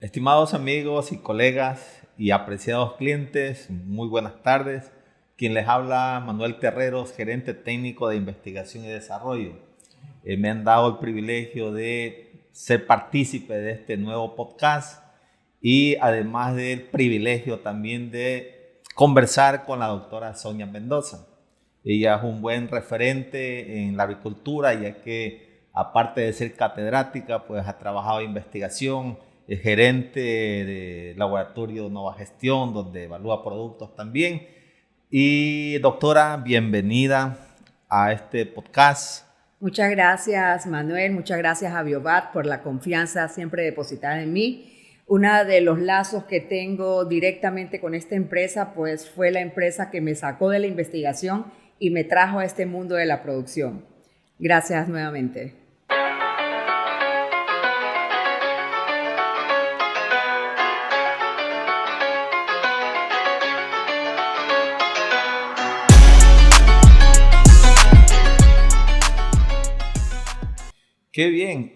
Estimados amigos y colegas y apreciados clientes, muy buenas tardes. Quien les habla, Manuel Terreros, gerente técnico de investigación y desarrollo. Me han dado el privilegio de ser partícipe de este nuevo podcast y además del privilegio también de conversar con la doctora Sonia Mendoza. Ella es un buen referente en la avicultura, ya que aparte de ser catedrática, pues ha trabajado en investigación, es gerente de laboratorio Nova Gestión, donde evalúa productos también. Y doctora, bienvenida a este podcast. Muchas gracias, Manuel. Muchas gracias a Biobat por la confianza siempre depositada en mí. Uno de los lazos que tengo directamente con esta empresa, pues fue la empresa que me sacó de la investigación y me trajo a este mundo de la producción. Gracias nuevamente. Qué bien.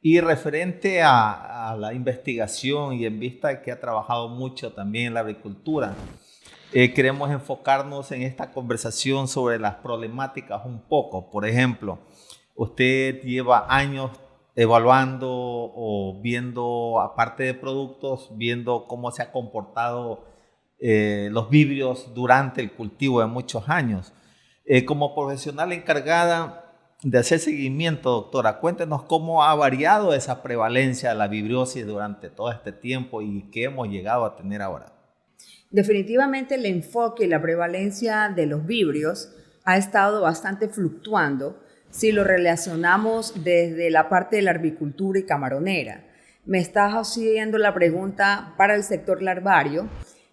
Y referente a la investigación y en vista de que ha trabajado mucho también en la agricultura, queremos enfocarnos en esta conversación sobre las problemáticas un poco. Por ejemplo, usted lleva años evaluando o viendo, aparte de productos, viendo cómo se ha comportado los víveros durante el cultivo de muchos años. Como profesional encargada de hacer seguimiento, doctora, cuéntenos cómo ha variado esa prevalencia de la vibriosis durante todo este tiempo y qué hemos llegado a tener ahora. Definitivamente el enfoque y la prevalencia de los vibrios ha estado bastante fluctuando si lo relacionamos desde la parte de la arboricultura y camaronera. Me estás haciendo la pregunta para el sector larvario.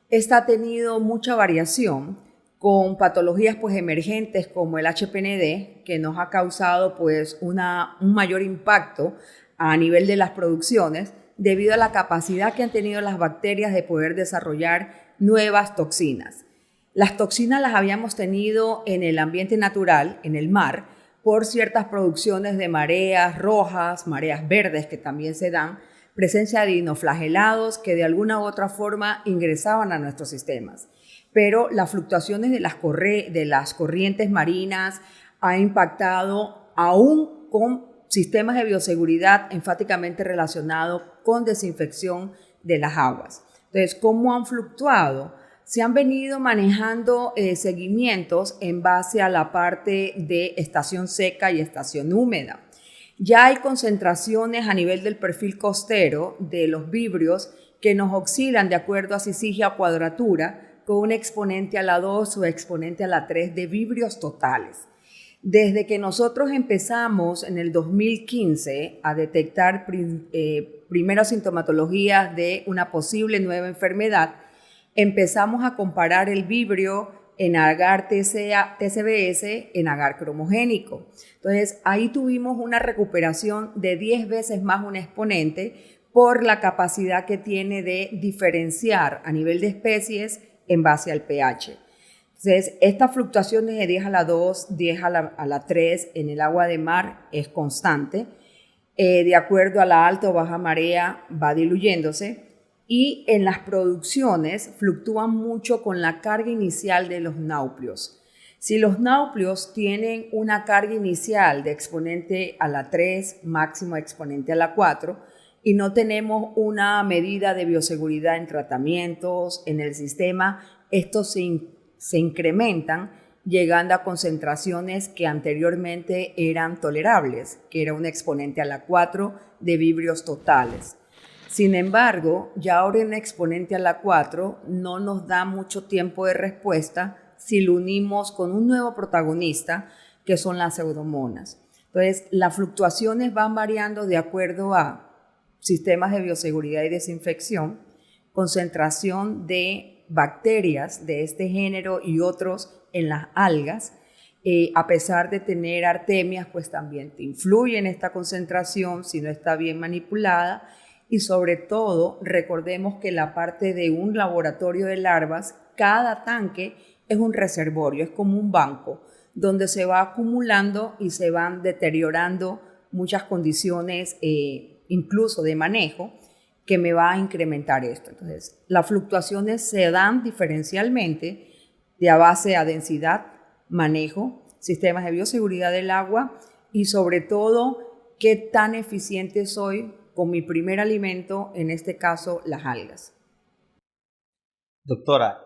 Esta ha tenido mucha variación con patologías pues emergentes como el HPND, que nos ha causado pues un mayor impacto a nivel de las producciones debido a la capacidad que han tenido las bacterias de poder desarrollar nuevas toxinas. Las toxinas las habíamos tenido en el ambiente natural, en el mar, por ciertas producciones de mareas rojas, mareas verdes que también se dan, presencia de dinoflagelados que de alguna u otra forma ingresaban a nuestros sistemas. Pero las fluctuaciones de las corrientes marinas han impactado aún con sistemas de bioseguridad enfáticamente relacionados con desinfección de las aguas. Entonces, ¿cómo han fluctuado? Se han venido manejando seguimientos en base a la parte de estación seca y estación húmeda. Ya hay concentraciones a nivel del perfil costero de los vibrios que nos oscilan de acuerdo a sisigia o cuadratura, con un exponente a la 2 o exponente a la 3 de vibrios totales. Desde que nosotros empezamos en el 2015 a detectar primeras sintomatologías de una posible nueva enfermedad, empezamos a comparar el vibrio en agar TCBS en agar cromogénico. Entonces, ahí tuvimos una recuperación de 10 veces más un exponente por la capacidad que tiene de diferenciar a nivel de especies en base al pH. Entonces, estas fluctuaciones de 10 a la 2, 10 a la 3 en el agua de mar es constante. De acuerdo a la alta o baja marea va diluyéndose y en las producciones fluctúan mucho con la carga inicial de los náuplios. Si los náuplios tienen una carga inicial de exponente a la 3, máximo exponente a la 4, y no tenemos una medida de bioseguridad en tratamientos, en el sistema, estos se incrementan llegando a concentraciones que anteriormente eran tolerables, que era un exponente a la 4 de vibrios totales. Sin embargo, ya ahora un exponente a la 4 no nos da mucho tiempo de respuesta si lo unimos con un nuevo protagonista, que son las pseudomonas. Entonces, las fluctuaciones van variando de acuerdo a sistemas de bioseguridad y desinfección, concentración de bacterias de este género y otros en las algas. A pesar de tener artemias, pues también te influye en esta concentración si no está bien manipulada. Y sobre todo, recordemos que la parte de un laboratorio de larvas, cada tanque es un reservorio, es como un banco, donde se va acumulando y se van deteriorando muchas condiciones incluso de manejo, que me va a incrementar esto. Entonces, las fluctuaciones se dan diferencialmente de a base a densidad, manejo, sistemas de bioseguridad del agua y sobre todo qué tan eficiente soy con mi primer alimento, en este caso las algas. Doctora,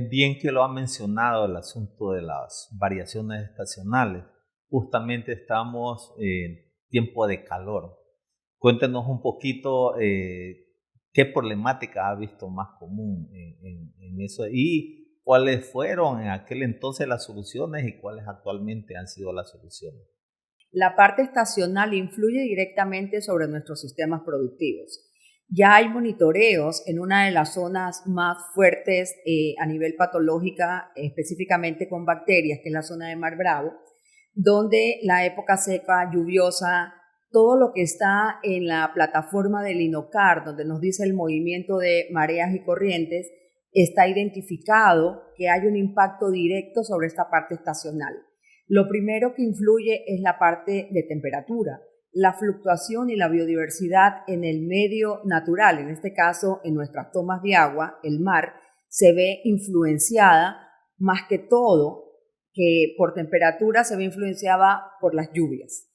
bien que lo ha mencionado el asunto de las variaciones estacionales. Justamente estamos en tiempo de calor. Cuéntenos un poquito qué problemática ha visto más común en eso y cuáles fueron en aquel entonces las soluciones y cuáles actualmente han sido las soluciones. La parte estacional influye directamente sobre nuestros sistemas productivos. Ya hay monitoreos en una de las zonas más fuertes a nivel patológica, específicamente con bacterias, que es la zona de Mar Bravo, donde la época seca, lluviosa, todo lo que está en la plataforma del INOCAR, donde nos dice el movimiento de mareas y corrientes, está identificado que hay un impacto directo sobre esta parte estacional. Lo primero que influye es la parte de temperatura, la fluctuación y la biodiversidad en el medio natural, en este caso en nuestras tomas de agua, el mar, se ve influenciada más que todo, que por temperatura se ve influenciada por las lluvias.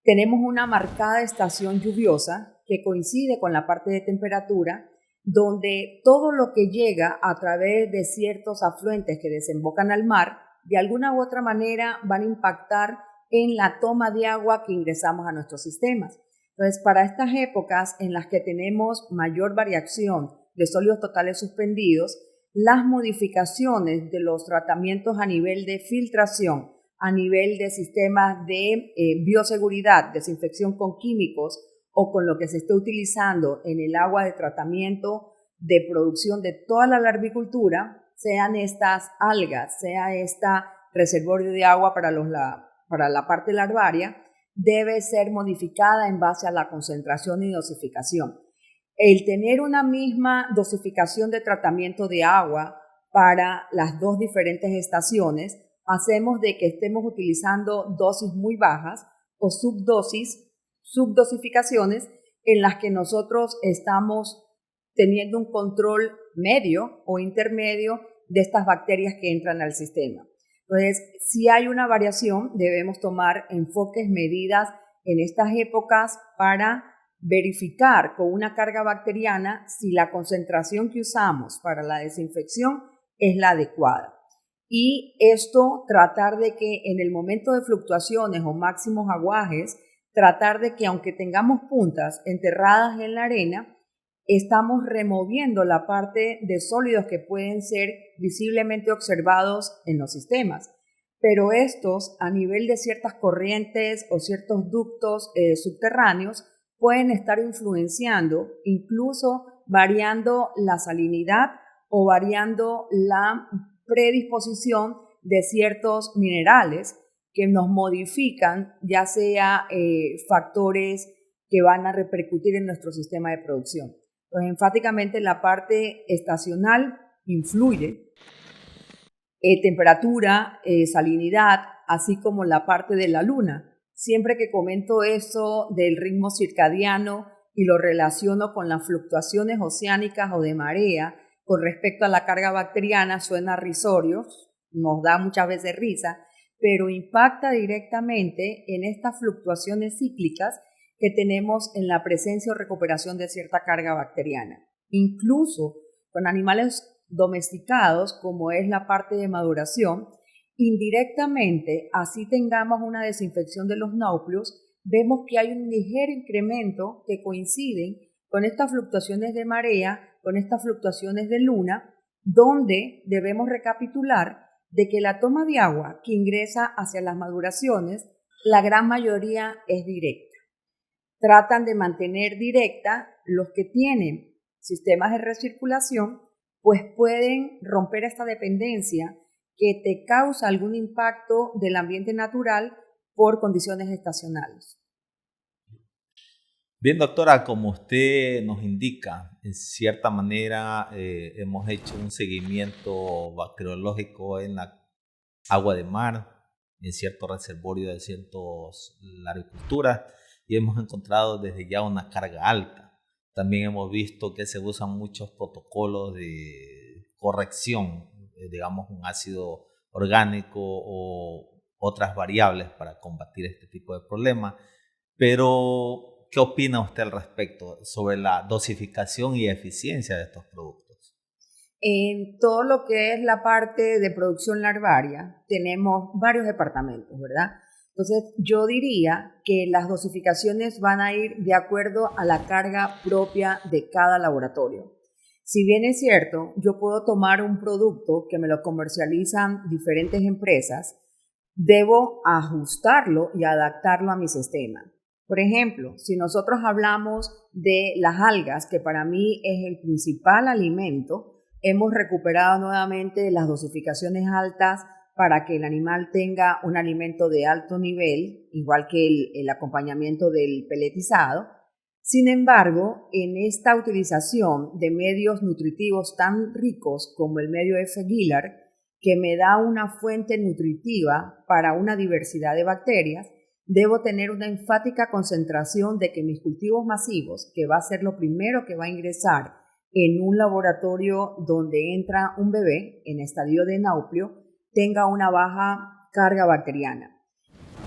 Tenemos una marcada estación lluviosa que coincide con la parte de temperatura, donde todo lo que llega a través de ciertos afluentes que desembocan al mar, de alguna u otra manera van a impactar en la toma de agua que ingresamos a nuestros sistemas. Entonces, para estas épocas en las que tenemos mayor variación de sólidos totales suspendidos, las modificaciones de los tratamientos a nivel de filtración, a nivel de sistemas de bioseguridad, desinfección con químicos o con lo que se esté utilizando en el agua de tratamiento de producción de toda la larvicultura, sean estas algas, sea esta reservorio de agua para la parte larvaria, debe ser modificada en base a la concentración y dosificación. El tener una misma dosificación de tratamiento de agua para las dos diferentes estaciones, hacemos de que estemos utilizando dosis muy bajas o subdosificaciones en las que nosotros estamos teniendo un control medio o intermedio de estas bacterias que entran al sistema. Entonces, si hay una variación, debemos tomar enfoques, medidas en estas épocas para verificar con una carga bacteriana si la concentración que usamos para la desinfección es la adecuada. Y esto, tratar de que en el momento de fluctuaciones o máximos aguajes, tratar de que aunque tengamos puntas enterradas en la arena, estamos removiendo la parte de sólidos que pueden ser visiblemente observados en los sistemas. Pero estos, a nivel de ciertas corrientes o ciertos ductos subterráneos, pueden estar influenciando, incluso variando la salinidad o variando la predisposición de ciertos minerales que nos modifican, ya sea factores que van a repercutir en nuestro sistema de producción. Entonces, enfáticamente la parte estacional influye, temperatura, salinidad, así como la parte de la luna. Siempre que comento eso del ritmo circadiano y lo relaciono con las fluctuaciones oceánicas o de marea con respecto a la carga bacteriana, suena risorio, nos da muchas veces risa, pero impacta directamente en estas fluctuaciones cíclicas que tenemos en la presencia o recuperación de cierta carga bacteriana. Incluso con animales domesticados, como es la parte de maduración, indirectamente, así tengamos una desinfección de los núcleos, vemos que hay un ligero incremento que coinciden con estas fluctuaciones de marea, con estas fluctuaciones de luna, donde debemos recapitular de que la toma de agua que ingresa hacia las maduraciones, la gran mayoría es directa. Tratan de mantener directa los que tienen sistemas de recirculación, pues pueden romper esta dependencia que te causa algún impacto del ambiente natural por condiciones estacionales. Bien, doctora, como usted nos indica, en cierta manera hemos hecho un seguimiento bacteriológico en la agua de mar, en ciertos reservorios de ciertas lariculturas, y hemos encontrado desde ya una carga alta. También hemos visto que se usan muchos protocolos de corrección, digamos un ácido orgánico o otras variables para combatir este tipo de problemas. Pero, ¿qué opina usted al respecto sobre la dosificación y eficiencia de estos productos? En todo lo que es la parte de producción larvaria, tenemos varios departamentos, ¿verdad? Entonces, yo diría que las dosificaciones van a ir de acuerdo a la carga propia de cada laboratorio. Si bien es cierto, yo puedo tomar un producto que me lo comercializan diferentes empresas, debo ajustarlo y adaptarlo a mi sistema. Por ejemplo, si nosotros hablamos de las algas, que para mí es el principal alimento, hemos recuperado nuevamente las dosificaciones altas para que el animal tenga un alimento de alto nivel, igual que el acompañamiento del peletizado. Sin embargo, en esta utilización de medios nutritivos tan ricos como el medio F-Gillard, que me da una fuente nutritiva para una diversidad de bacterias, debo tener una enfática concentración de que mis cultivos masivos, que va a ser lo primero que va a ingresar en un laboratorio donde entra un bebé en estadio de nauplio, tenga una baja carga bacteriana.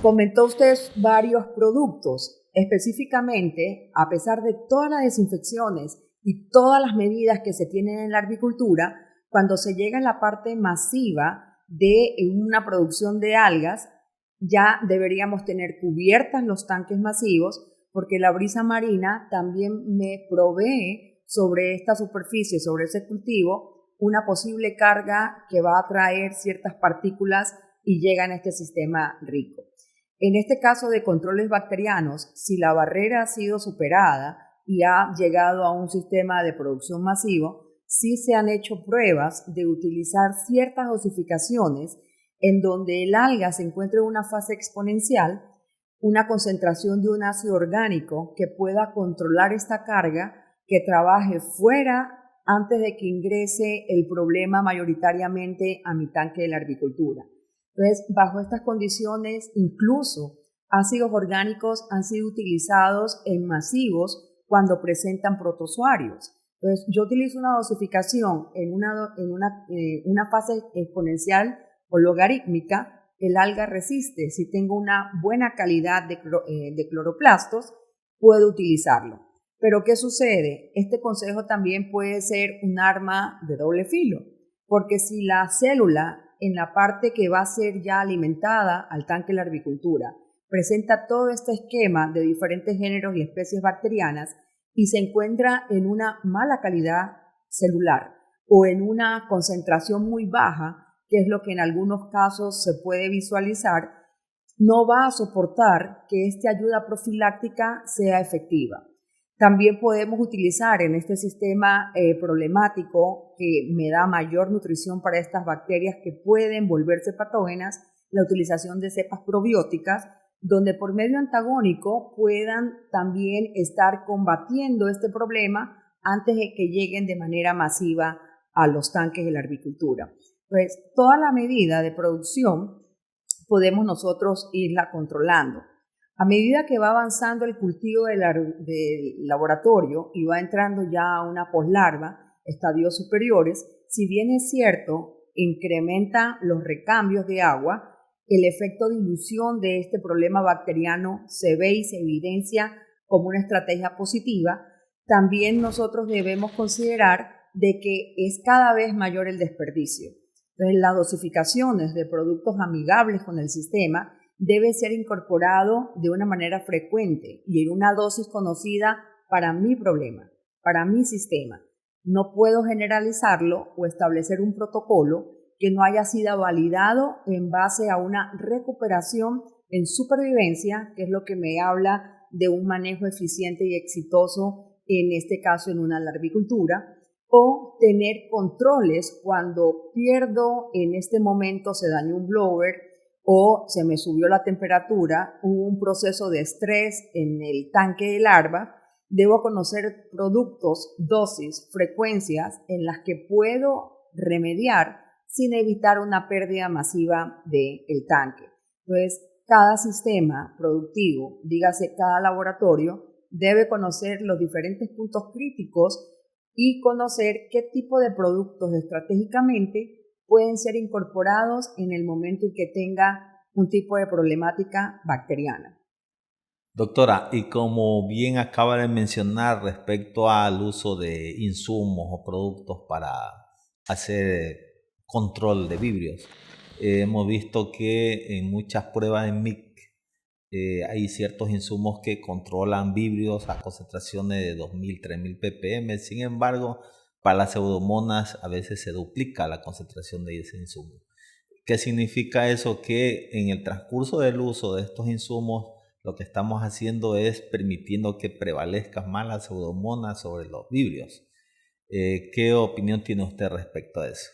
Comentó usted varios productos. Específicamente, a pesar de todas las desinfecciones y todas las medidas que se tienen en la agricultura, cuando se llega a la parte masiva de una producción de algas, ya deberíamos tener cubiertas los tanques masivos, porque la brisa marina también me provee sobre esta superficie, sobre ese cultivo, una posible carga que va a traer ciertas partículas y llegan a este sistema rico. En este caso de controles bacterianos, si la barrera ha sido superada y ha llegado a un sistema de producción masivo, sí se han hecho pruebas de utilizar ciertas dosificaciones en donde el alga se encuentra en una fase exponencial, una concentración de un ácido orgánico que pueda controlar esta carga, que trabaje fuera antes de que ingrese el problema mayoritariamente a mi tanque de la agricultura. Entonces, bajo estas condiciones, incluso ácidos orgánicos han sido utilizados en masivos cuando presentan protozoarios. Entonces, yo utilizo una dosificación en una fase exponencial o logarítmica, el alga resiste. Si tengo una buena calidad de cloroplastos, puedo utilizarlo. Pero ¿qué sucede? Este consejo también puede ser un arma de doble filo, porque si la célula en la parte que va a ser ya alimentada al tanque de la agricultura presenta todo este esquema de diferentes géneros y especies bacterianas y se encuentra en una mala calidad celular o en una concentración muy baja, que es lo que en algunos casos se puede visualizar, no va a soportar que esta ayuda profiláctica sea efectiva. También podemos utilizar en este sistema problemático que me da mayor nutrición para estas bacterias que pueden volverse patógenas, la utilización de cepas probióticas, donde por medio antagónico puedan también estar combatiendo este problema antes de que lleguen de manera masiva a los tanques de la agricultura. Pues toda la medida de producción podemos nosotros irla controlando. A medida que va avanzando el cultivo del laboratorio y va entrando ya a una poslarva, estadios superiores, si bien es cierto, incrementa los recambios de agua, el efecto de dilución de este problema bacteriano se ve y se evidencia como una estrategia positiva. También nosotros debemos considerar de que es cada vez mayor el desperdicio. Entonces, las dosificaciones de productos amigables con el sistema debe ser incorporado de una manera frecuente y en una dosis conocida para mi problema, para mi sistema. No puedo generalizarlo o establecer un protocolo que no haya sido validado en base a una recuperación en supervivencia, que es lo que me habla de un manejo eficiente y exitoso, en este caso en una larvicultura, o tener controles cuando pierdo, en este momento se dañó un blower, o se me subió la temperatura, hubo un proceso de estrés en el tanque de larva, debo conocer productos, dosis, frecuencias en las que puedo remediar sin evitar una pérdida masiva del tanque. Entonces, cada sistema productivo, dígase cada laboratorio, debe conocer los diferentes puntos críticos y conocer qué tipo de productos estratégicamente pueden ser incorporados en el momento en que tenga un tipo de problemática bacteriana. Doctora, y como bien acaba de mencionar respecto al uso de insumos o productos para hacer control de vibrios, hemos visto que en muchas pruebas en MIC hay ciertos insumos que controlan vibrios a concentraciones de 2000, 3000 ppm. Sin embargo, para las pseudomonas a veces se duplica la concentración de ese insumo. ¿Qué significa eso? Que en el transcurso del uso de estos insumos lo que estamos haciendo es permitiendo que prevalezcan más las pseudomonas sobre los vibrios. ¿Qué opinión tiene usted respecto a eso?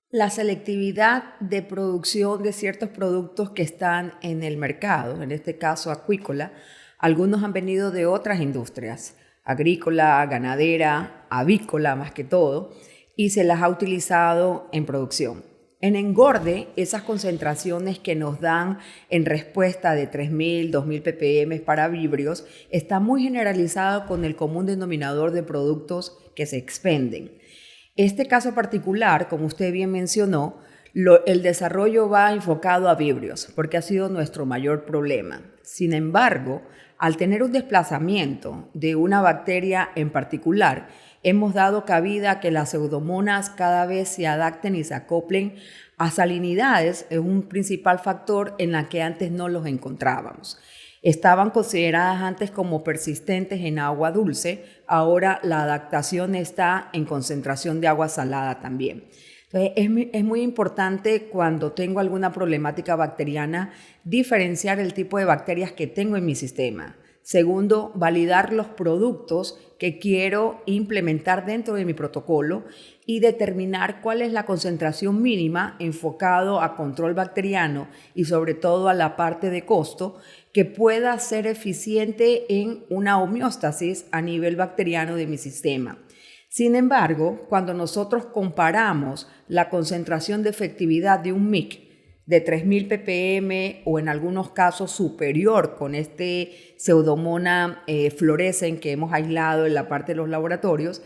La selectividad de producción de ciertos productos que están en el mercado, en este caso acuícola, algunos han venido de otras industrias, agrícola, ganadera, avícola más que todo, y se las ha utilizado en producción. En engorde, esas concentraciones que nos dan en respuesta de 3000, 2000 ppm para vibrios está muy generalizado con el común denominador de productos que se expenden. Este caso particular, como usted bien mencionó, el desarrollo va enfocado a vibrios porque ha sido nuestro mayor problema. Sin embargo, al tener un desplazamiento de una bacteria en particular, hemos dado cabida a que las pseudomonas cada vez se adapten y se acoplen a salinidades, es un principal factor en la que antes no los encontrábamos. Estaban consideradas antes como persistentes en agua dulce, ahora la adaptación está en concentración de agua salada también. Entonces, es muy importante cuando tengo alguna problemática bacteriana diferenciar el tipo de bacterias que tengo en mi sistema. Segundo, validar los productos que quiero implementar dentro de mi protocolo y determinar cuál es la concentración mínima enfocado a control bacteriano y sobre todo a la parte de costo que pueda ser eficiente en una homeostasis a nivel bacteriano de mi sistema. Sin embargo, cuando nosotros comparamos la concentración de efectividad de un MIC de 3000 ppm o en algunos casos superior con este pseudomona fluorescens que hemos aislado en la parte de los laboratorios,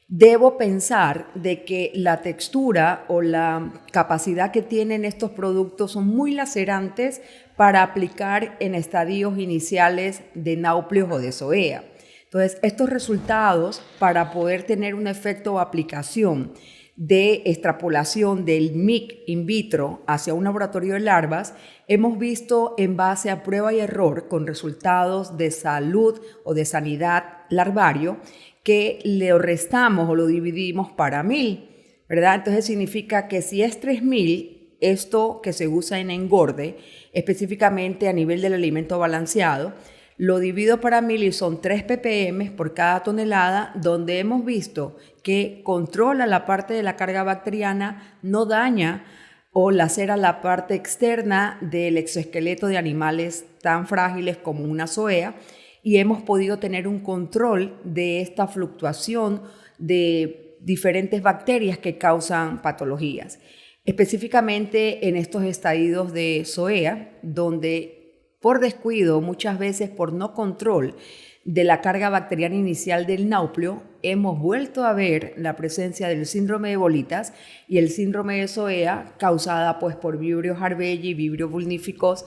debo pensar de que la textura o la capacidad que tienen estos productos son muy lacerantes para aplicar en estadios iniciales de náuplios o de SOEA. Entonces, estos resultados, para poder tener un efecto o aplicación de extrapolación del MIC in vitro hacia un laboratorio de larvas, hemos visto en base a prueba y error con resultados de salud o de sanidad larvario que le restamos o lo dividimos para 1000, ¿verdad? Entonces significa que si es 3000, esto que se usa en engorde, específicamente a nivel del alimento balanceado, lo divido para 1000 y son 3 ppm por cada tonelada, donde hemos visto que controla la parte de la carga bacteriana, no daña o lacera la parte externa del exoesqueleto de animales tan frágiles como una zoea, y hemos podido tener un control de esta fluctuación de diferentes bacterias que causan patologías. Específicamente en estos estadios de zoea, donde por descuido, muchas veces por no control de la carga bacteriana inicial del nauplio, hemos vuelto a ver la presencia del síndrome de bolitas y el síndrome de zoea causada pues, por Vibrio harbelli y Vibrio vulnificus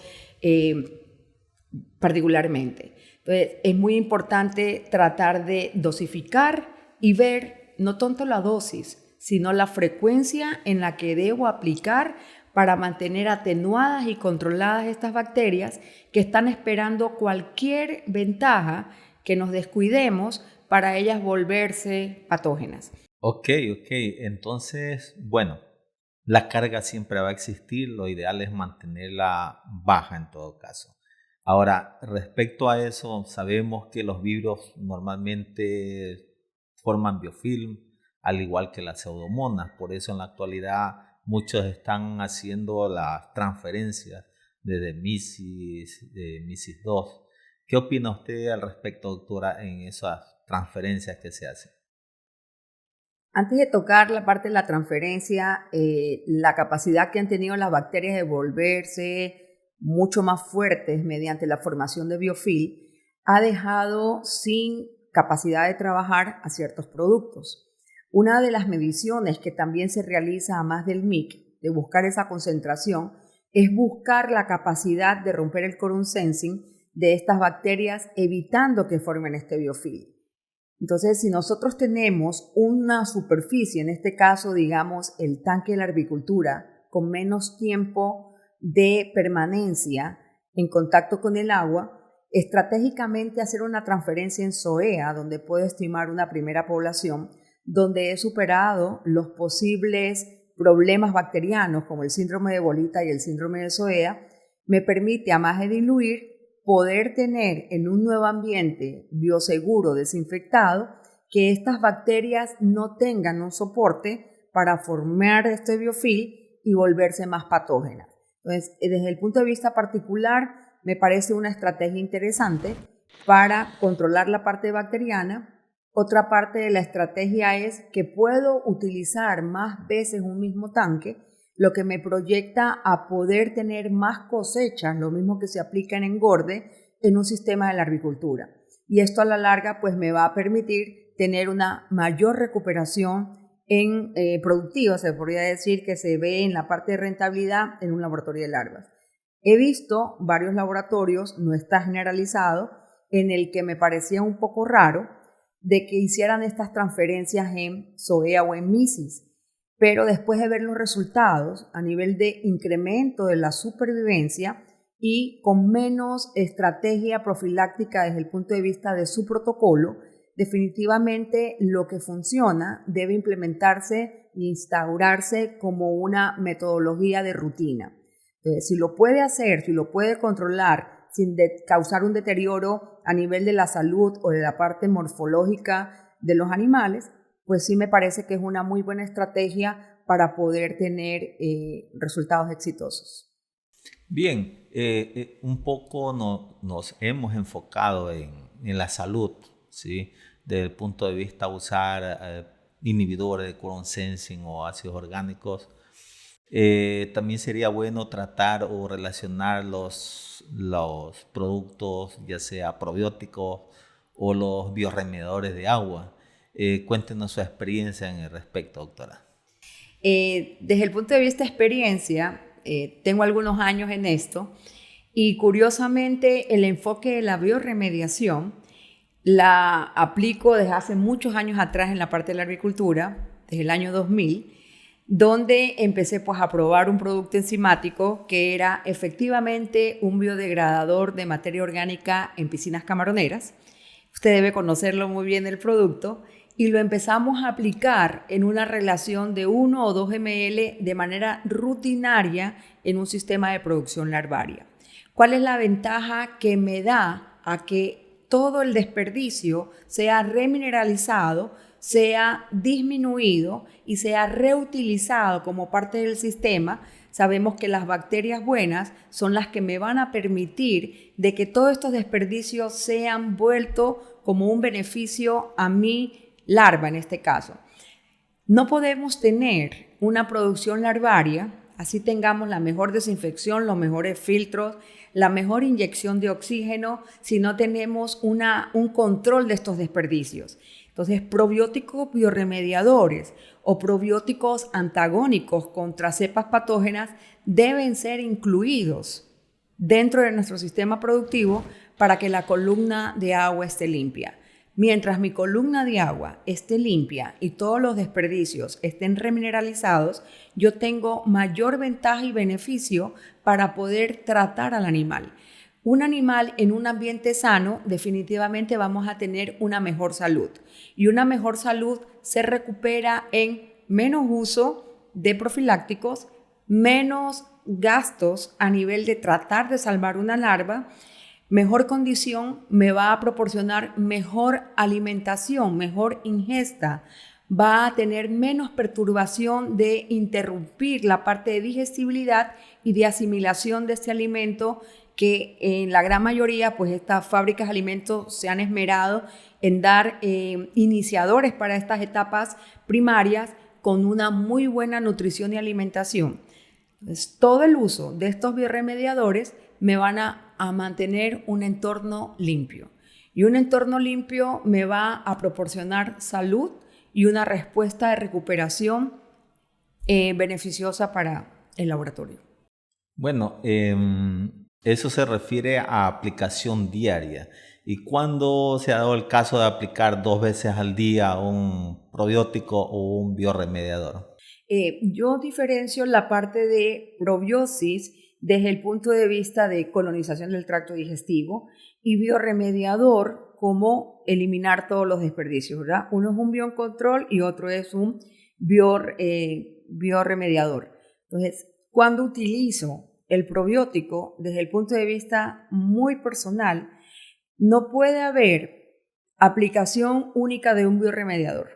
particularmente. Entonces, es muy importante tratar de dosificar y ver no tanto la dosis, sino la frecuencia en la que debo aplicar para mantener atenuadas y controladas estas bacterias que están esperando cualquier ventaja que nos descuidemos para ellas volverse patógenas. Ok. Entonces, bueno, la carga siempre va a existir, lo ideal es mantenerla baja en todo caso. Ahora, respecto a eso, sabemos que los vibrios normalmente forman biofilm, al igual que las pseudomonas. Por eso en la actualidad muchos están haciendo las transferencias desde MISIS, de MISIS 2. ¿Qué opina usted al respecto, doctora, en esas transferencias que se hacen? Antes de tocar la parte de la transferencia, la capacidad que han tenido las bacterias de volverse mucho más fuertes mediante la formación de biofilm, ha dejado sin capacidad de trabajar a ciertos productos. Una de las mediciones que también se realiza a más del MIC, de buscar esa concentración, es buscar la capacidad de romper el quorum sensing de estas bacterias, evitando que formen este biofilm. Entonces, si nosotros tenemos una superficie, en este caso, digamos, el tanque de la arboricultura, con menos tiempo de permanencia en contacto con el agua, estratégicamente hacer una transferencia en SOEA, donde puedo estimar una primera población, donde he superado los posibles problemas bacterianos, como el síndrome de bolita y el síndrome de SOEA, me permite, a más de diluir, poder tener en un nuevo ambiente bioseguro, desinfectado, que estas bacterias no tengan un soporte para formar este biofilm y volverse más patógenas. Entonces, desde el punto de vista particular, me parece una estrategia interesante para controlar la parte bacteriana. Otra parte de la estrategia es que puedo utilizar más veces un mismo tanque, lo que me proyecta a poder tener más cosechas, lo mismo que se aplica en engorde, en un sistema de la arboricultura. Y esto a la larga pues me va a permitir tener una mayor recuperación en productiva, se podría decir que se ve en la parte de rentabilidad en un laboratorio de larvas. He visto varios laboratorios, no está generalizado, en el que me parecía un poco raro de que hicieran estas transferencias en SOEA o en MISIS. Pero después de ver los resultados a nivel de incremento de la supervivencia y con menos estrategia profiláctica desde el punto de vista de su protocolo, definitivamente lo que funciona debe implementarse e instaurarse como una metodología de rutina. Entonces, si lo puede hacer, si lo puede controlar sin causar un deterioro a nivel de la salud o de la parte morfológica de los animales, pues sí me parece que es una muy buena estrategia para poder tener resultados exitosos. Bien, un poco nos hemos enfocado en la salud, ¿sí? Desde el punto de vista de usar inhibidores de quorum sensing o ácidos orgánicos. También sería bueno tratar o relacionar los productos, ya sea probióticos o los biorremediadores de agua. Cuéntenos su experiencia en el respecto, doctora. Desde el punto de vista de experiencia, tengo algunos años en esto y curiosamente el enfoque de la biorremediación la aplico desde hace muchos años atrás en la parte de la agricultura, desde el año 2000, donde empecé pues a probar un producto enzimático que era efectivamente un biodegradador de materia orgánica en piscinas camaroneras. Usted debe conocerlo muy bien el producto y lo empezamos a aplicar en una relación de 1 o 2 ml de manera rutinaria en un sistema de producción larvaria. ¿Cuál es la ventaja que me da a que todo el desperdicio sea remineralizado, sea disminuido y sea reutilizado como parte del sistema? Sabemos que las bacterias buenas son las que me van a permitir de que todos estos desperdicios sean vueltos como un beneficio a mi larva en este caso. No podemos tener una producción larvaria, así tengamos la mejor desinfección, los mejores filtros, la mejor inyección de oxígeno, si no tenemos un control de estos desperdicios. Entonces, probióticos biorremediadores o probióticos antagónicos contra cepas patógenas deben ser incluidos dentro de nuestro sistema productivo para que la columna de agua esté limpia. Mientras mi columna de agua esté limpia y todos los desperdicios estén remineralizados, yo tengo mayor ventaja y beneficio para poder tratar al animal. Un animal en un ambiente sano, definitivamente vamos a tener una mejor salud. Y una mejor salud se recupera en menos uso de profilácticos, menos gastos a nivel de tratar de salvar una larva. Mejor condición me va a proporcionar mejor alimentación, mejor ingesta, va a tener menos perturbación de interrumpir la parte de digestibilidad y de asimilación de este alimento, que en la gran mayoría, pues estas fábricas de alimentos se han esmerado en dar iniciadores para estas etapas primarias con una muy buena nutrición y alimentación. Entonces, todo el uso de estos biorremediadores me van a mantener un entorno limpio. Y un entorno limpio me va a proporcionar salud y una respuesta de recuperación beneficiosa para el laboratorio. Bueno, eso se refiere a aplicación diaria. ¿Y cuándo se ha dado el caso de aplicar 2 veces al día un probiótico o un bioremediador? Yo diferencio la parte de probiosis desde el punto de vista de colonización del tracto digestivo y bioremediador como eliminar todos los desperdicios, ¿verdad? Uno es un biocontrol y otro es un bioremediador. Entonces, cuando utilizo el probiótico desde el punto de vista muy personal, no puede haber aplicación única de un bioremediador.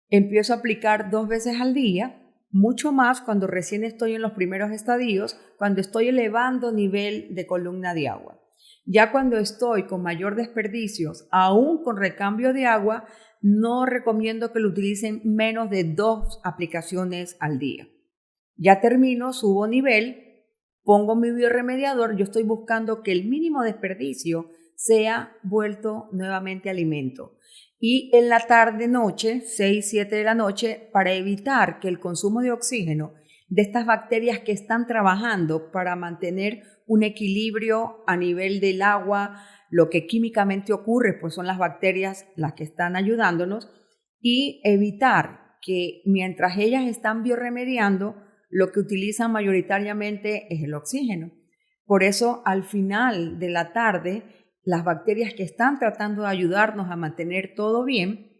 Empiezo a aplicar 2 veces al día, mucho más cuando recién estoy en los primeros estadios, cuando estoy elevando nivel de columna de agua. Ya cuando estoy con mayor desperdicios, aún con recambio de agua, no recomiendo que lo utilicen menos de 2 aplicaciones al día. Ya termino, subo nivel, pongo mi bioremediador, yo estoy buscando que el mínimo desperdicio sea vuelto nuevamente alimento. Y en la tarde-noche, 6, 7 de la noche, para evitar que el consumo de oxígeno de estas bacterias que están trabajando para mantener un equilibrio a nivel del agua, lo que químicamente ocurre, pues son las bacterias las que están ayudándonos, y evitar que mientras ellas están bioremediando, lo que utilizan mayoritariamente es el oxígeno. Por eso, al final de la tarde, las bacterias que están tratando de ayudarnos a mantener todo bien,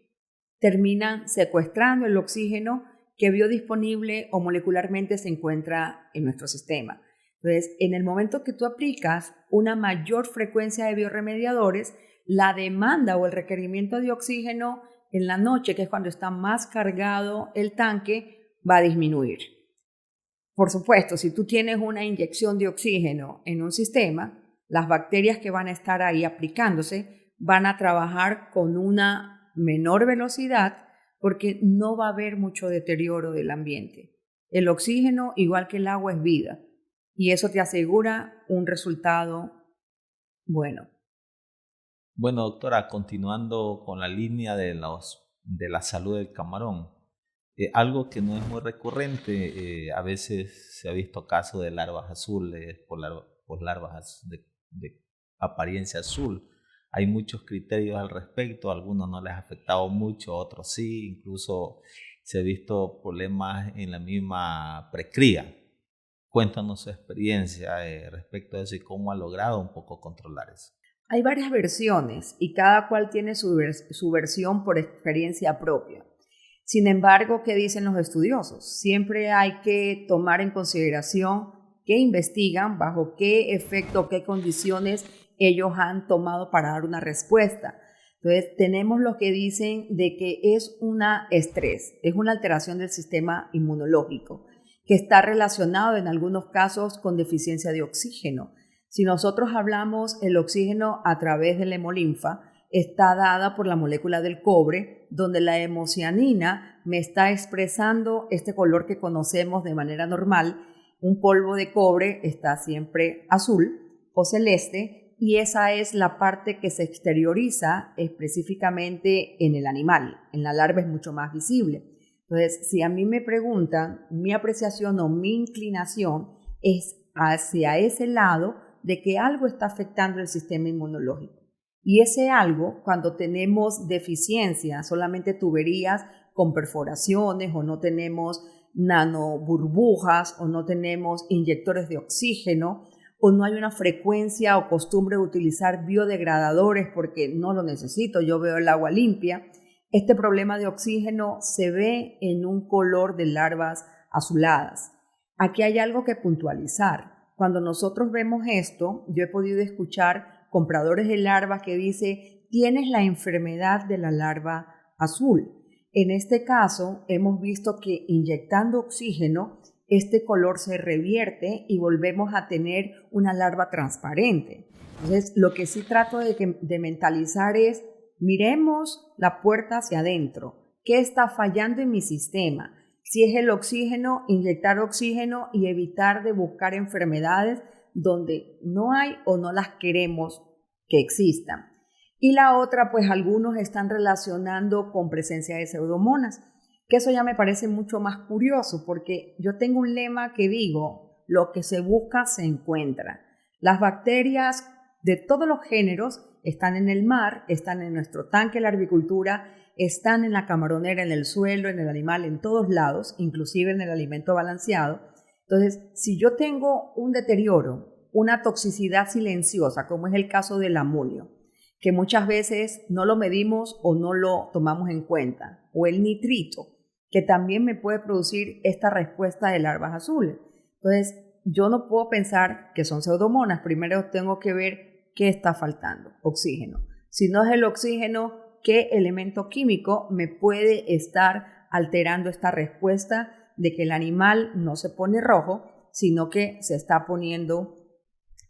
terminan secuestrando el oxígeno que biodisponible o molecularmente se encuentra en nuestro sistema. Entonces, en el momento que tú aplicas una mayor frecuencia de bioremediadores, la demanda o el requerimiento de oxígeno en la noche, que es cuando está más cargado el tanque, va a disminuir. Por supuesto, si tú tienes una inyección de oxígeno en un sistema, las bacterias que van a estar ahí aplicándose van a trabajar con una menor velocidad porque no va a haber mucho deterioro del ambiente. El oxígeno, igual que el agua, es vida y eso te asegura un resultado bueno. Bueno, doctora, continuando con la línea de la salud del camarón, algo que no es muy recurrente, a veces se ha visto casos de larvas azules por larvas de apariencia azul. Hay muchos criterios al respecto, a algunos no les ha afectado mucho, a otros sí, incluso se ha visto problemas en la misma precría. Cuéntanos su experiencia respecto a eso y cómo ha logrado un poco controlar eso. Hay varias versiones y cada cual tiene su versión por experiencia propia. Sin embargo, ¿qué dicen los estudiosos? Siempre hay que tomar en consideración qué investigan, bajo qué efecto, qué condiciones ellos han tomado para dar una respuesta. Entonces, tenemos lo que dicen de que es un estrés, es una alteración del sistema inmunológico, que está relacionado en algunos casos con deficiencia de oxígeno. Si nosotros hablamos el oxígeno a través de la hemolinfa, está dada por la molécula del cobre, donde la hemocianina me está expresando este color que conocemos de manera normal. Un polvo de cobre está siempre azul o celeste y esa es la parte que se exterioriza específicamente en el animal. En la larva es mucho más visible. Entonces, si a mí me preguntan, mi apreciación o mi inclinación es hacia ese lado de que algo está afectando el sistema inmunológico. Y ese algo, cuando tenemos deficiencia, solamente tuberías con perforaciones o no tenemos nanoburbujas o no tenemos inyectores de oxígeno o no hay una frecuencia o costumbre de utilizar biodegradadores porque no lo necesito, yo veo el agua limpia, este problema de oxígeno se ve en un color de larvas azuladas. Aquí hay algo que puntualizar. Cuando nosotros vemos esto, yo he podido escuchar compradores de larvas que dice, tienes la enfermedad de la larva azul. En este caso, hemos visto que inyectando oxígeno, este color se revierte y volvemos a tener una larva transparente. Entonces, lo que sí trato de mentalizar es, miremos la puerta hacia adentro. ¿Qué está fallando en mi sistema? Si es el oxígeno, inyectar oxígeno y evitar de buscar enfermedades donde no hay o no las queremos que existan. Y la otra, pues algunos están relacionando con presencia de pseudomonas, que eso ya me parece mucho más curioso, porque yo tengo un lema que digo, lo que se busca se encuentra. Las bacterias de todos los géneros están en el mar, están en nuestro tanque de la arboricultura, están en la camaronera, en el suelo, en el animal, en todos lados, inclusive en el alimento balanceado. Entonces, si yo tengo un deterioro, una toxicidad silenciosa, como es el caso del amonio, que muchas veces no lo medimos o no lo tomamos en cuenta, o el nitrito, que también me puede producir esta respuesta de larvas azules. Entonces, yo no puedo pensar que son pseudomonas. Primero tengo que ver qué está faltando. Oxígeno. Si no es el oxígeno, ¿qué elemento químico me puede estar alterando esta respuesta de que el animal no se pone rojo, sino que se está poniendo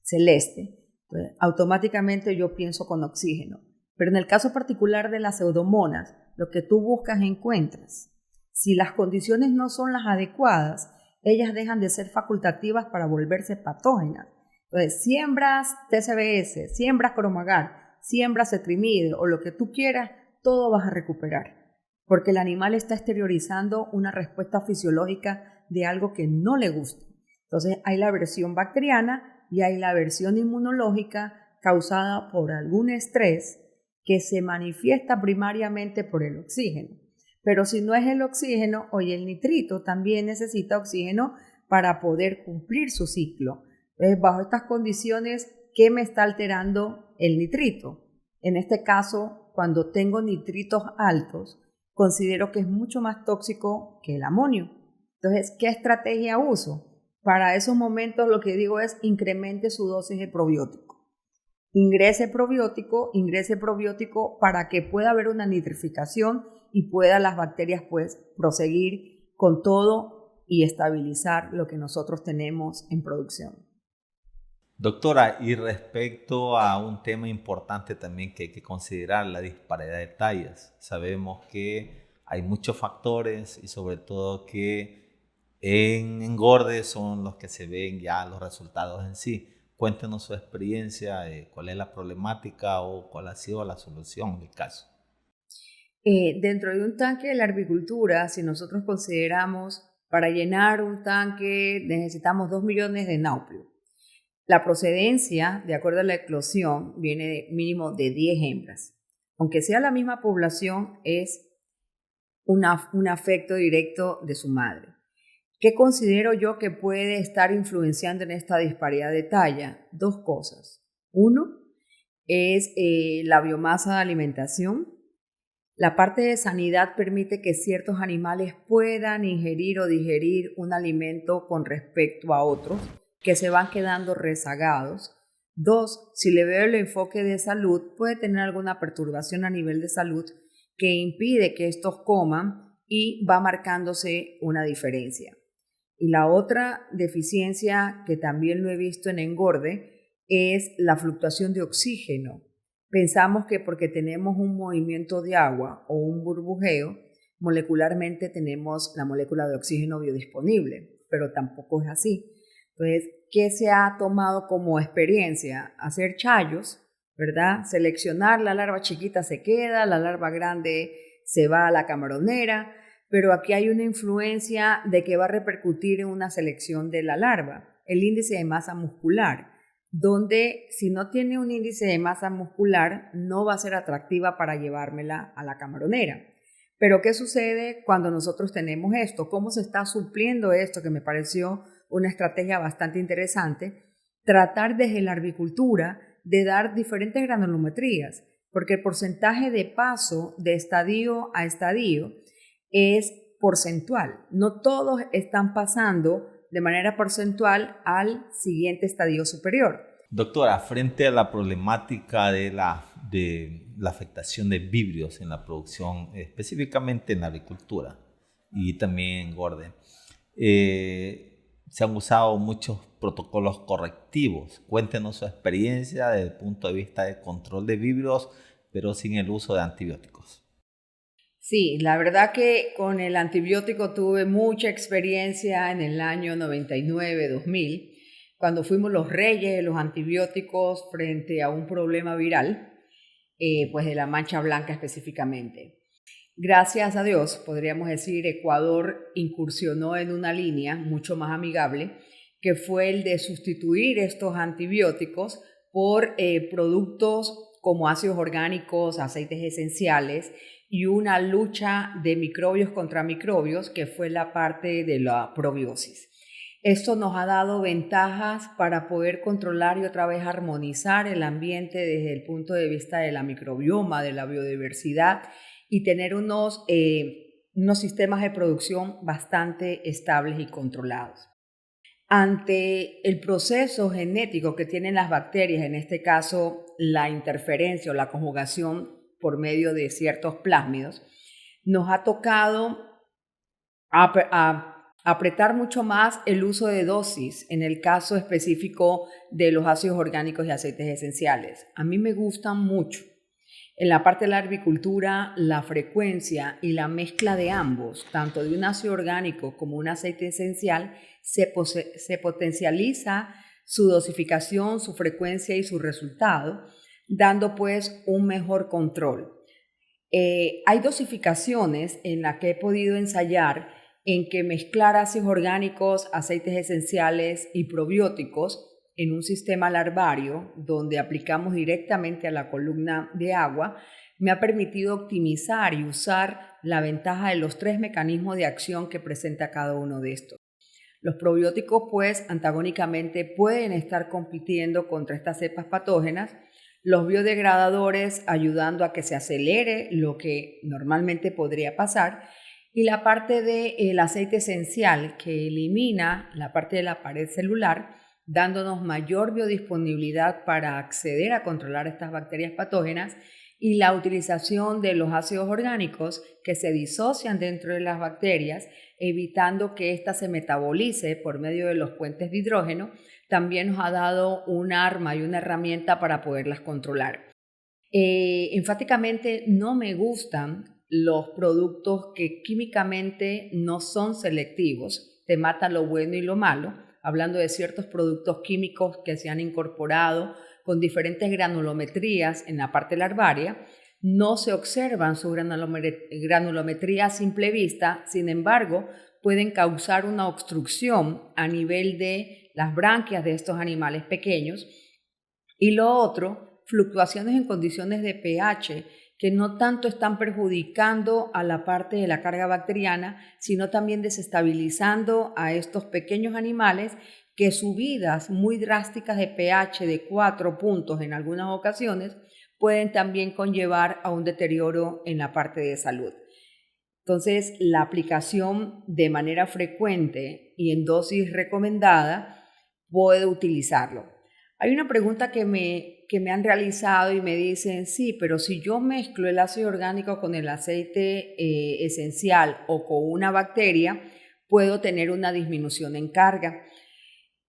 celeste? Entonces, automáticamente yo pienso con oxígeno. Pero en el caso particular de las pseudomonas, lo que tú buscas encuentras. Si las condiciones no son las adecuadas, ellas dejan de ser facultativas para volverse patógenas. Entonces, siembras TCBS, siembras cromagar, siembras cetrimide o lo que tú quieras, todo vas a recuperar. Porque el animal está exteriorizando una respuesta fisiológica de algo que no le gusta. Entonces, hay la versión bacteriana y hay la versión inmunológica causada por algún estrés que se manifiesta primariamente por el oxígeno. Pero si no es el oxígeno, oye, el nitrito también necesita oxígeno para poder cumplir su ciclo. Entonces, bajo estas condiciones, ¿qué me está alterando el nitrito? En este caso, cuando tengo nitritos altos, considero que es mucho más tóxico que el amonio. Entonces, ¿qué estrategia uso? Para esos momentos lo que digo es incremente su dosis de probiótico. Ingrese probiótico para que pueda haber una nitrificación y puedan las bacterias pues proseguir con todo y estabilizar lo que nosotros tenemos en producción. Doctora, y respecto a un tema importante también que hay que considerar, la disparidad de tallas. Sabemos que hay muchos factores y sobre todo que en engorde son los que se ven ya los resultados en sí. Cuéntenos su experiencia, cuál es la problemática o cuál ha sido la solución del caso. Dentro de un tanque de la arboricultura, si nosotros consideramos para llenar un tanque necesitamos 2 millones de náuplios. La procedencia, de acuerdo a la eclosión, viene de mínimo de 10 hembras. Aunque sea la misma población, es un afecto directo de su madre. ¿Qué considero yo que puede estar influenciando en esta disparidad de talla? Dos cosas. Uno es la biomasa de alimentación. La parte de sanidad permite que ciertos animales puedan ingerir o digerir un alimento con respecto a otros que se van quedando rezagados. Dos, si le veo el enfoque de salud, puede tener alguna perturbación a nivel de salud que impide que estos coman y va marcándose una diferencia. Y la otra deficiencia que también lo he visto en engorde es la fluctuación de oxígeno. Pensamos que porque tenemos un movimiento de agua o un burbujeo, molecularmente tenemos la molécula de oxígeno biodisponible, pero tampoco es así. Entonces, ¿qué se ha tomado como experiencia? Hacer chayos, ¿verdad? Seleccionar, la larva chiquita se queda, la larva grande se va a la camaronera, pero aquí hay una influencia de que va a repercutir en una selección de la larva, el índice de masa muscular, donde si no tiene un índice de masa muscular no va a ser atractiva para llevármela a la camaronera. Pero ¿qué sucede cuando nosotros tenemos esto? ¿Cómo se está supliendo esto? Que me pareció una estrategia bastante interesante. Tratar desde la arboricultura de dar diferentes granulometrías, porque el porcentaje de paso de estadio a estadio es porcentual. No todos están pasando de manera porcentual al siguiente estadio superior. Doctora, frente a la problemática de la afectación de víbrios en la producción, específicamente en la agricultura y también en engorde, se han usado muchos protocolos correctivos. Cuéntenos su experiencia desde el punto de vista de control de víbrios, pero sin el uso de antibióticos. Sí, la verdad que con el antibiótico tuve mucha experiencia en el año 99-2000, cuando fuimos los reyes de los antibióticos frente a un problema viral. pues de la mancha blanca específicamente. Gracias a Dios, podríamos decir, Ecuador incursionó en una línea mucho más amigable, que fue el de sustituir estos antibióticos por productos como ácidos orgánicos, aceites esenciales y una lucha de microbios contra microbios, que fue la parte de la probiosis. Esto nos ha dado ventajas para poder controlar y otra vez armonizar el ambiente desde el punto de vista de la microbioma, de la biodiversidad, y tener unos sistemas de producción bastante estables y controlados. Ante el proceso genético que tienen las bacterias, en este caso la interferencia o la conjugación por medio de ciertos plásmidos, nos ha tocado apretar mucho más el uso de dosis en el caso específico de los ácidos orgánicos y aceites esenciales. A mí me gustan mucho. En la parte de la arboricultura, la frecuencia y la mezcla de ambos, tanto de un ácido orgánico como un aceite esencial, se potencializa su dosificación, su frecuencia y su resultado, dando pues un mejor control. Hay dosificaciones en las que he podido ensayar en que mezclar ácidos orgánicos, aceites esenciales y probióticos en un sistema larvario donde aplicamos directamente a la columna de agua, me ha permitido optimizar y usar la ventaja de los 3 mecanismos de acción que presenta cada uno de estos. Los probióticos, pues, antagónicamente pueden estar compitiendo contra estas cepas patógenas, los biodegradadores ayudando a que se acelere lo que normalmente podría pasar, y la parte del aceite esencial que elimina la parte de la pared celular, dándonos mayor biodisponibilidad para acceder a controlar estas bacterias patógenas, y la utilización de los ácidos orgánicos que se disocian dentro de las bacterias, evitando que ésta se metabolice por medio de los puentes de hidrógeno, también nos ha dado un arma y una herramienta para poderlas controlar. Enfáticamente no me gustan los productos que químicamente no son selectivos, te matan lo bueno y lo malo, hablando de ciertos productos químicos que se han incorporado con diferentes granulometrías en la parte larvaria. No se observan su granulometría a simple vista, sin embargo, pueden causar una obstrucción a nivel de las branquias de estos animales pequeños. Y lo otro, fluctuaciones en condiciones de pH que no tanto están perjudicando a la parte de la carga bacteriana, sino también desestabilizando a estos pequeños animales que subidas muy drásticas de pH de 4 puntos en algunas ocasiones pueden también conllevar a un deterioro en la parte de salud. Entonces, la aplicación de manera frecuente y en dosis recomendada puede utilizarlo. Hay una pregunta que me han realizado y me dicen, sí, pero si yo mezclo el ácido orgánico con el aceite esencial o con una bacteria, puedo tener una disminución en carga.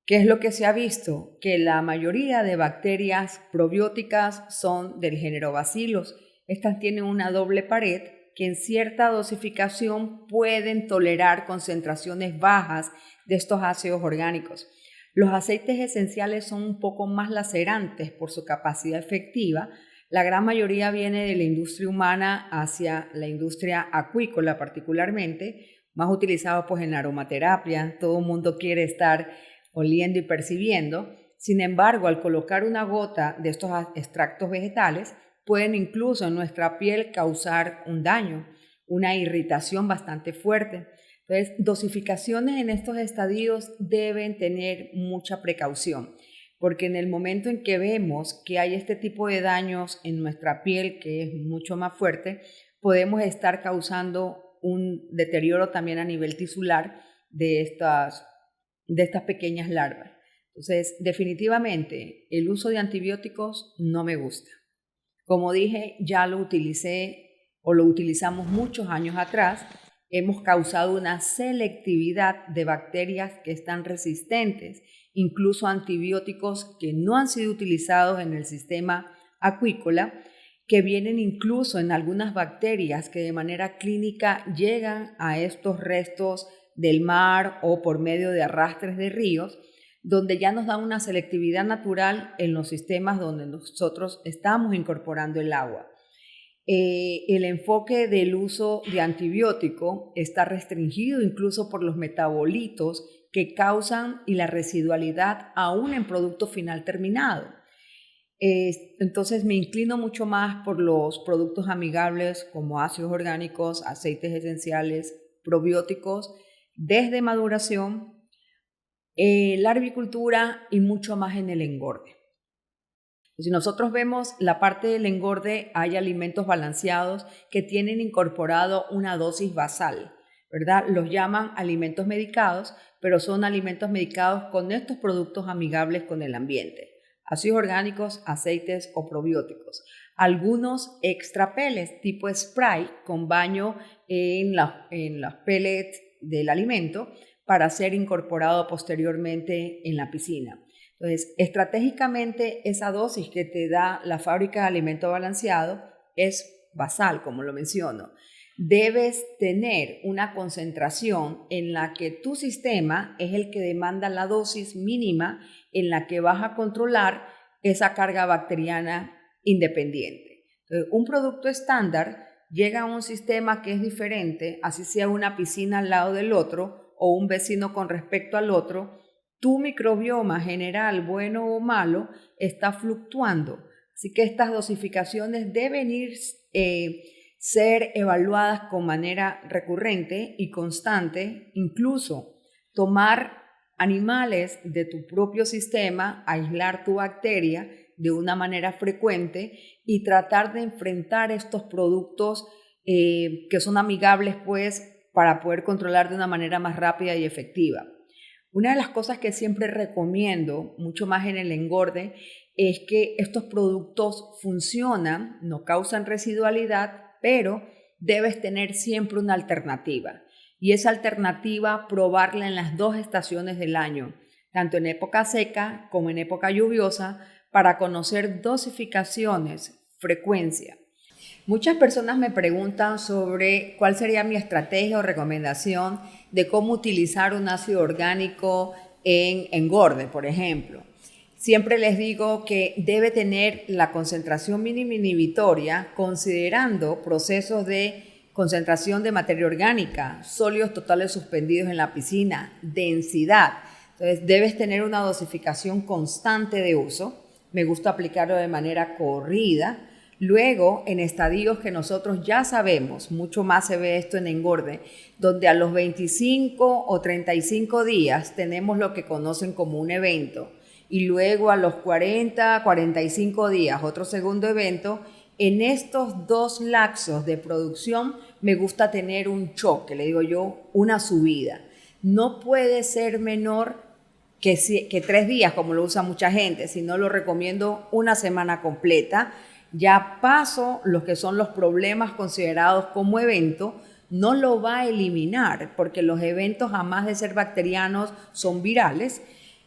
¿Qué es lo que se ha visto? Que la mayoría de bacterias probióticas son del género Bacillus. Estas tienen una doble pared que en cierta dosificación pueden tolerar concentraciones bajas de estos ácidos orgánicos. Los aceites esenciales son un poco más lacerantes por su capacidad efectiva. La gran mayoría viene de la industria humana hacia la industria acuícola particularmente, más utilizado pues en la aromaterapia. Todo el mundo quiere estar oliendo y percibiendo. Sin embargo, al colocar una gota de estos extractos vegetales, pueden incluso en nuestra piel causar un daño, una irritación bastante fuerte. Entonces, dosificaciones en estos estadios deben tener mucha precaución, porque en el momento en que vemos que hay este tipo de daños en nuestra piel, que es mucho más fuerte, podemos estar causando un deterioro también a nivel tisular de estas pequeñas larvas. Entonces, definitivamente, el uso de antibióticos no me gusta. Como dije, ya lo utilicé o lo utilizamos muchos años atrás. Hemos causado una selectividad de bacterias que están resistentes, incluso a antibióticos que no han sido utilizados en el sistema acuícola, que vienen incluso en algunas bacterias que de manera clínica llegan a estos restos del mar o por medio de arrastres de ríos, donde ya nos dan una selectividad natural en los sistemas donde nosotros estamos incorporando el agua. El enfoque del uso de antibiótico está restringido incluso por los metabolitos que causan y la residualidad aún en producto final terminado. Entonces me inclino mucho más por los productos amigables como ácidos orgánicos, aceites esenciales, probióticos, desde maduración, la arboricultura y mucho más en el engorde. Si nosotros vemos la parte del engorde, hay alimentos balanceados que tienen incorporado una dosis basal, ¿verdad? Los llaman alimentos medicados, pero son alimentos medicados con estos productos amigables con el ambiente. Ácidos orgánicos, aceites o probióticos. Algunos extra pellets tipo spray con baño en las pellets del alimento para ser incorporado posteriormente en la piscina. Entonces, estratégicamente esa dosis que te da la fábrica de alimento balanceado es basal, como lo menciono. Debes tener una concentración en la que tu sistema es el que demanda la dosis mínima en la que vas a controlar esa carga bacteriana independiente. Entonces, un producto estándar llega a un sistema que es diferente, así sea una piscina al lado del otro o un vecino con respecto al otro. Tu microbioma general, bueno o malo, está fluctuando. Así que estas dosificaciones deben ser evaluadas con manera recurrente y constante, incluso tomar animales de tu propio sistema, aislar tu bacteria de una manera frecuente y tratar de enfrentar estos productos que son amigables, pues, para poder controlar de una manera más rápida y efectiva. Una de las cosas que siempre recomiendo, mucho más en el engorde, es que estos productos funcionan, no causan residualidad, pero debes tener siempre una alternativa. Y esa alternativa, probarla en las 2 estaciones del año, tanto en época seca como en época lluviosa, para conocer dosificaciones, frecuencia. Muchas personas me preguntan sobre cuál sería mi estrategia o recomendación de cómo utilizar un ácido orgánico en engorde, por ejemplo. Siempre les digo que debe tener la concentración mínima inhibitoria considerando procesos de concentración de materia orgánica, sólidos totales suspendidos en la piscina, densidad. Entonces debes tener una dosificación constante de uso. Me gusta aplicarlo de manera corrida. Luego, en estadios que nosotros ya sabemos, mucho más se ve esto en engorde, donde a los 25 o 35 días tenemos lo que conocen como un evento, y luego a los 40, 45 días otro segundo evento. En estos 2 lapsos de producción me gusta tener un choque, le digo yo, una subida. No puede ser menor que 3 días, como lo usa mucha gente, sino lo recomiendo una semana completa. Ya paso lo que son los problemas considerados como evento, no lo va a eliminar porque los eventos, además de ser bacterianos, son virales.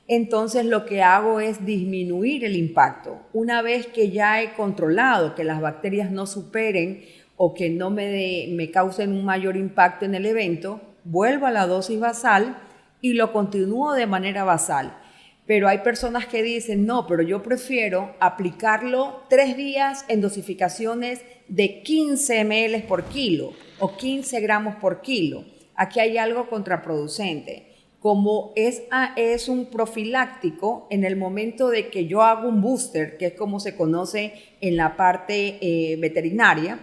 Entonces lo que hago es disminuir el impacto. Una vez que ya he controlado que las bacterias no superen o que no me causen un mayor impacto en el evento, vuelvo a la dosis basal y lo continúo de manera basal. Pero hay personas que dicen, no, pero yo prefiero aplicarlo 3 días en dosificaciones de 15 ml por kilo o 15 gramos por kilo. Aquí hay algo contraproducente. Como es un profiláctico, en el momento de que yo hago un booster, que es como se conoce en la parte veterinaria,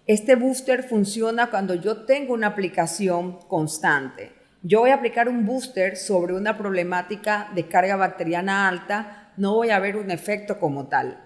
este booster funciona cuando yo tengo una aplicación constante. Yo voy a aplicar un booster sobre una problemática de carga bacteriana alta, no voy a ver un efecto como tal.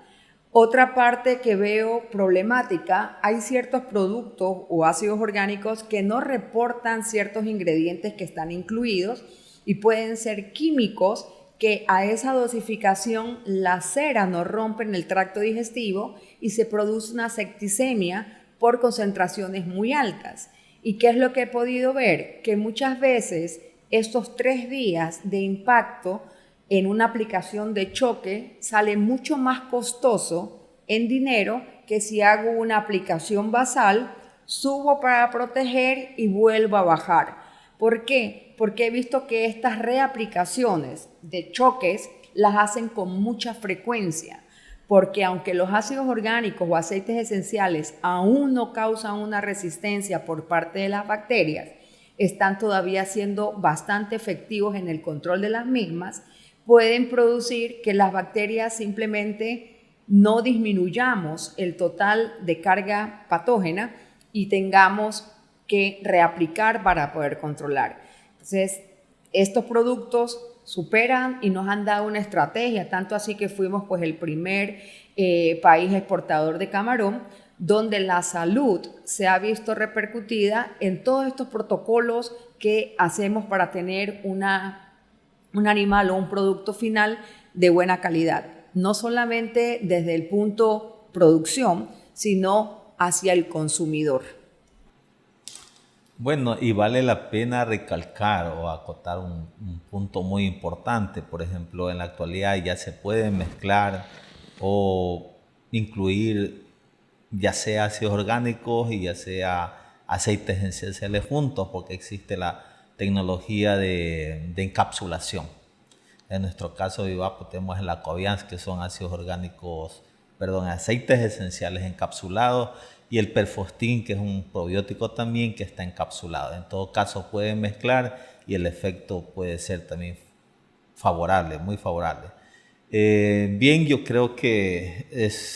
Otra parte que veo problemática, hay ciertos productos o ácidos orgánicos que no reportan ciertos ingredientes que están incluidos y pueden ser químicos que a esa dosificación la cera no rompe en el tracto digestivo y se produce una septicemia por concentraciones muy altas. ¿Y qué es lo que he podido ver? Que muchas veces estos 3 días de impacto en una aplicación de choque sale mucho más costoso en dinero que si hago una aplicación basal, subo para proteger y vuelvo a bajar. ¿Por qué? Porque he visto que estas reaplicaciones de choques las hacen con mucha frecuencia, porque aunque los ácidos orgánicos o aceites esenciales aún no causan una resistencia por parte de las bacterias, están todavía siendo bastante efectivos en el control de las mismas, pueden producir que las bacterias simplemente no disminuyamos el total de carga patógena y tengamos que reaplicar para poder controlar. Entonces, estos productos superan y nos han dado una estrategia, tanto así que fuimos pues el primer país exportador de camarón, donde la salud se ha visto repercutida en todos estos protocolos que hacemos para tener un animal o un producto final de buena calidad. No solamente desde el punto producción, sino hacia el consumidor. Bueno, y vale la pena recalcar o acotar un punto muy importante. Por ejemplo, en la actualidad ya se pueden mezclar o incluir ya sea ácidos orgánicos y ya sea aceites esenciales juntos, porque existe la tecnología de encapsulación. En nuestro caso, Vivapo, tenemos el Aquavians, que son ácidos orgánicos, aceites esenciales encapsulados, y el Perfostin, que es un probiótico también que está encapsulado. En todo caso, pueden mezclar y el efecto puede ser también favorable, muy favorable. Bien, yo creo que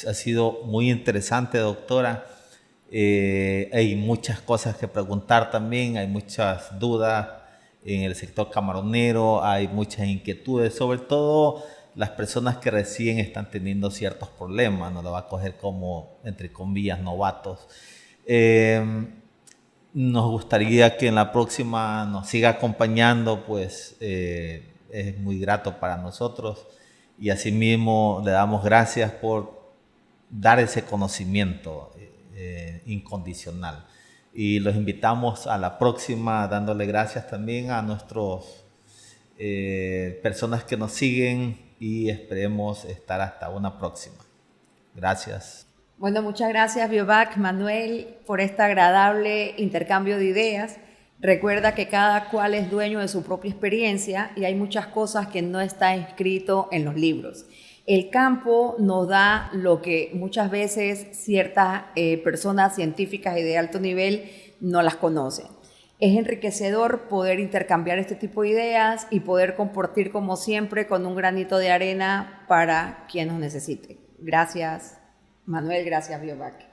ha sido muy interesante, doctora. Hay muchas cosas que preguntar también, hay muchas dudas en el sector camaronero, hay muchas inquietudes, sobre todo las personas que recién están teniendo ciertos problemas, no lo va a coger como, entre comillas, novatos. Nos gustaría que en la próxima nos siga acompañando, pues es muy grato para nosotros, y asimismo le damos gracias por dar ese conocimiento incondicional. Y los invitamos a la próxima, dándole gracias también a nuestros personas que nos siguen, y esperemos estar hasta una próxima. Gracias. Bueno, muchas gracias Biovac, Manuel, por este agradable intercambio de ideas. Recuerda que cada cual es dueño de su propia experiencia y hay muchas cosas que no está escrito en los libros. El campo nos da lo que muchas veces ciertas personas científicas y de alto nivel no las conocen. Es enriquecedor poder intercambiar este tipo de ideas y poder compartir como siempre con un granito de arena para quien nos necesite. Gracias, Manuel, gracias, Biovac.